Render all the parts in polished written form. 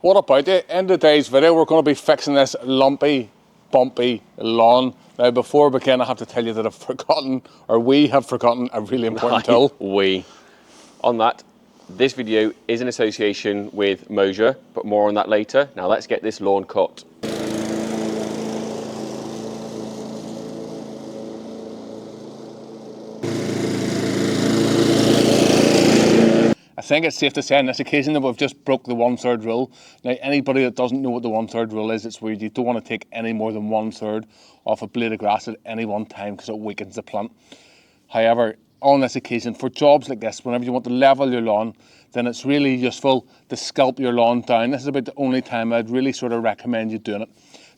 What about it? In today's video, we're going to be fixing this lumpy, bumpy lawn. Now, before we begin, I have to tell you that I've forgotten, or we have forgotten, a really important tool. On that, this video is in association with Moasure, but more on that later. Now let's get this lawn cut. I think it's safe to say on this occasion that we've just broke the 1/3 rule. Now, anybody that doesn't know what the 1/3 rule is, it's where you don't want to take any more than 1/3 off a blade of grass at any one time because it weakens the plant. However, on this occasion, for jobs like this, whenever you want to level your lawn, then it's really useful to scalp your lawn down. This is about the only time I'd really sort of recommend you doing it.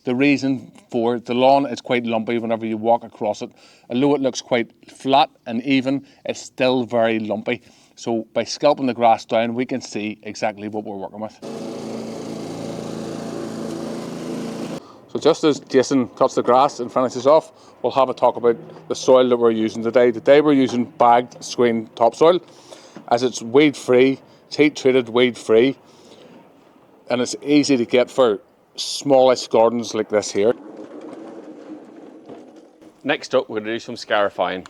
The reason for the lawn is quite lumpy whenever you walk across it. Although it looks quite flat and even, it's still very lumpy. So by scalping the grass down, we can see exactly what we're working with. So just as Jason cuts the grass and finishes off, we'll have a talk about the soil that we're using today. Today we're using bagged screen topsoil, as it's weed-free, it's heat-treated, weed-free, and it's easy to get for smallish gardens like this here. Next up, we're going to do some scarifying.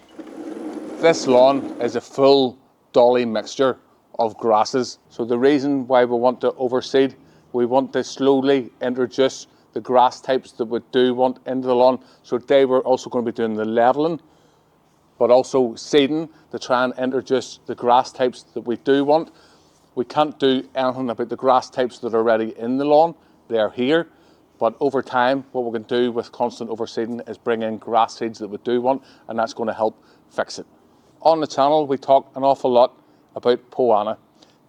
This lawn is a full dolly mixture of grasses. So the reason why we want to overseed, we want to slowly introduce the grass types that we do want into the lawn. So today we're also going to be doing the leveling, but also seeding to try and introduce the grass types that we do want. We can't do anything about the grass types that are already in the lawn. They're here. But over time, what we can do with constant overseeding is bring in grass seeds that we do want, and that's going to help fix it. On the channel, we talk an awful lot about poa annua.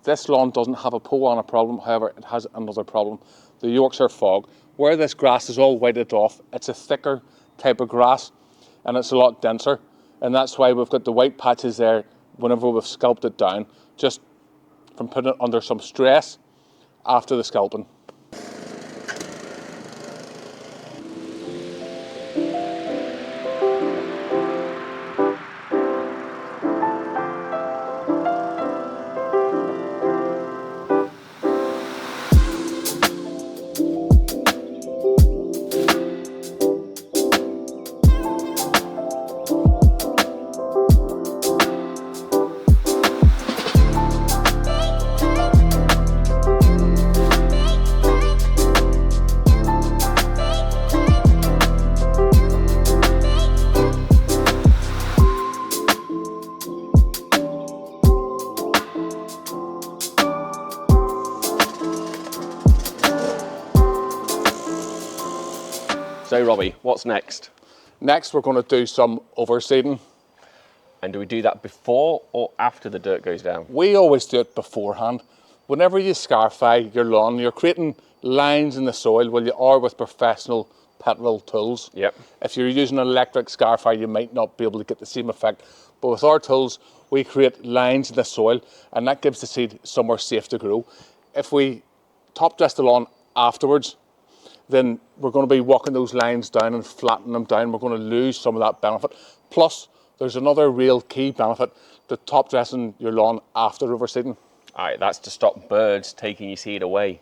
This lawn doesn't have a poa annua problem, however, it has another problem, the Yorkshire fog. Where this grass is all whited off, it's a thicker type of grass, and it's a lot denser, and that's why we've got the white patches there whenever we've scalped it down, just from putting it under some stress after the scalping. So Robbie, what's next? Next, we're going to do some overseeding. And do we do that before or after the dirt goes down? We always do it beforehand. Whenever you scarify your lawn, you're creating lines in the soil, well, you are with professional petrol tools. Yep. If you're using an electric scarifier, you might not be able to get the same effect. But with our tools, we create lines in the soil, and that gives the seed somewhere safe to grow. If we top dress the lawn afterwards, then we're going to be walking those lines down and flattening them down. We're going to lose some of that benefit. Plus, there's another real key benefit to top dressing your lawn after overseeding. All right, that's to stop birds taking your seed away.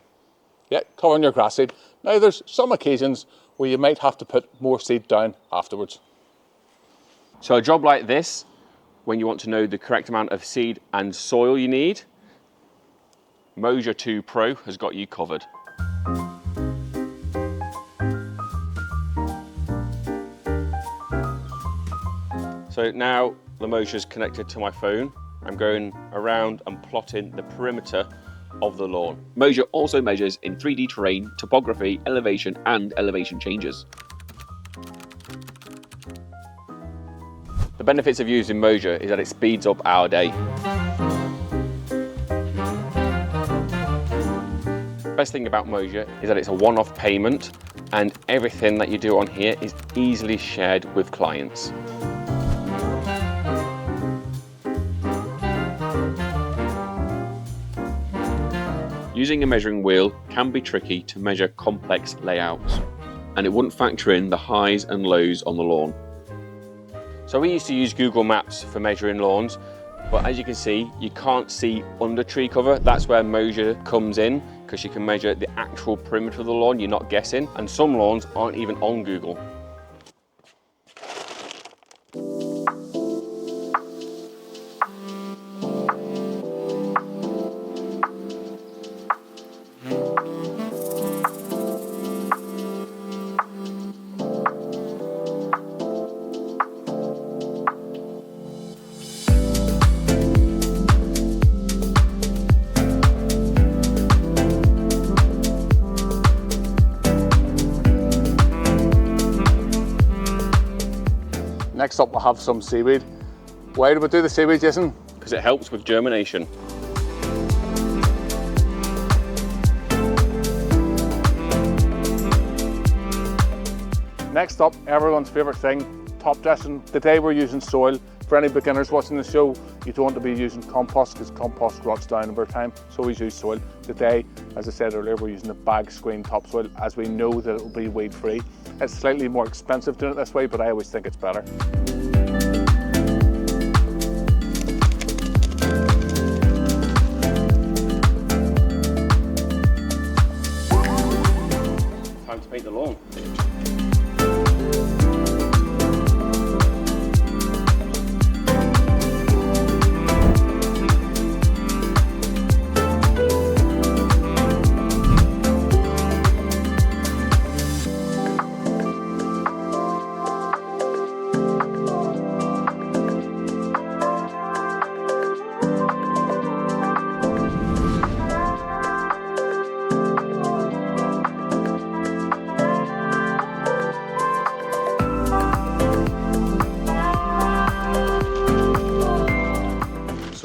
Yeah, covering your grass seed. Now, there's some occasions where you might have to put more seed down afterwards. So a job like this, when you want to know the correct amount of seed and soil you need, Moasure 2 Pro has got you covered. So now the Moasure is connected to my phone. I'm going around and plotting the perimeter of the lawn. Moasure also measures in 3D terrain, topography, elevation and elevation changes. The benefits of using Moasure is that it speeds up our day. Best thing about Moasure is that it's a one-off payment and everything that you do on here is easily shared with clients. Using a measuring wheel can be tricky to measure complex layouts, and it wouldn't factor in the highs and lows on the lawn. So we used to use Google Maps for measuring lawns, but as you can see, you can't see under tree cover. That's where Moasure comes in. because you can measure the actual perimeter of the lawn, you're not guessing, and some lawns aren't even on Google. Next up we'll have some seaweed. Why do we do the seaweed, Jason? Because it helps with germination. Next up, everyone's favourite thing, top dressing. Today we're using soil. For any beginners watching the show, you don't want to be using compost because compost rots down over time, so we use soil. Today, as I said earlier, we're using the bag screen topsoil as we know that it will be weed free. It's slightly more expensive doing it this way, but I always think it's better. Time to paint the lawn.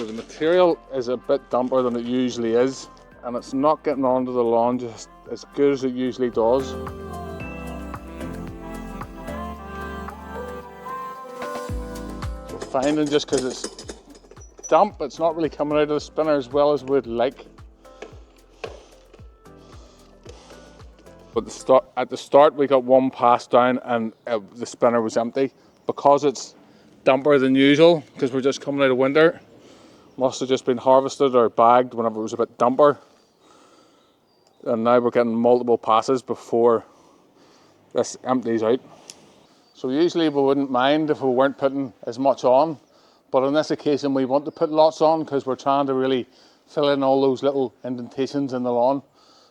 The material is a bit damper than it usually is, and it's not getting onto the lawn just as good as it usually does. So finding just because it's damp, it's not really coming out of the spinner as well as we'd like. But at the start we got one pass down and the spinner was empty. Because it's damper than usual, because we're just coming out of winter, must have just been harvested or bagged whenever it was a bit damper. And now we're getting multiple passes before this empties out. So usually we wouldn't mind if we weren't putting as much on, but on this occasion we want to put lots on because we're trying to really fill in all those little indentations in the lawn.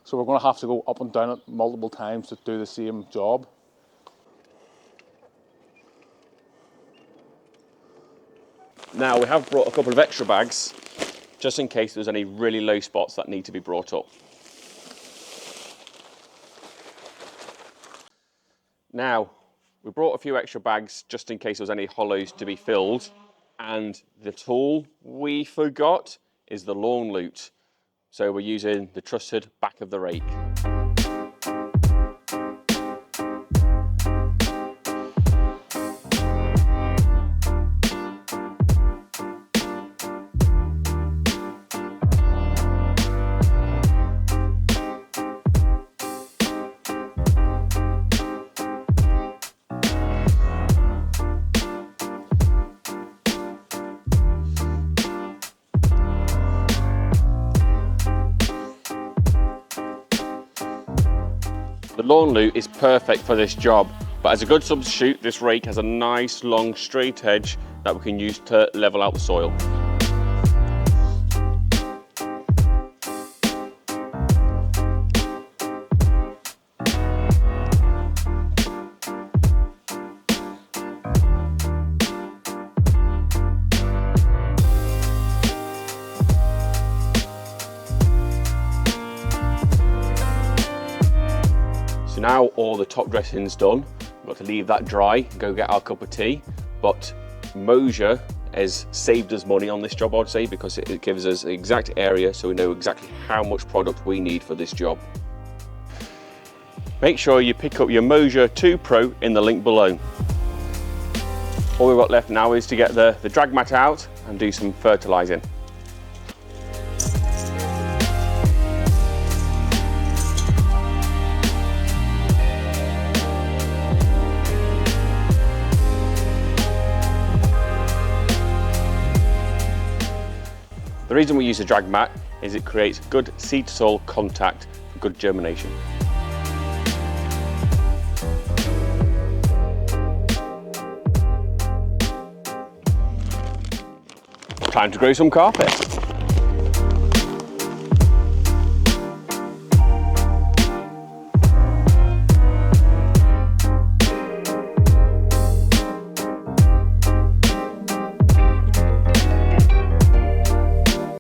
So we're going to have to go up and down it multiple times to do the same job. Now we have brought a couple of extra bags just in case there's any really low spots that need to be brought up. Now we brought a few extra bags just in case there's any hollows to be filled, and the tool we forgot is the lawn lute. So we're using the trusted back of the rake. The lawn lute is perfect for this job, but as a good substitute, this rake has a nice long straight edge that we can use to level out the soil. So now all the top dressing's done. We've got to leave that dry, go get our cup of tea. But Moasure has saved us money on this job, I'd say, because it gives us the exact area so we know exactly how much product we need for this job. Make sure you pick up your Moasure 2 Pro in the link below. All we've got left now is to get the drag mat out and do some fertilising. The reason we use a drag mat is it creates good seed-to-soil contact for good germination. Time to grow some carpet.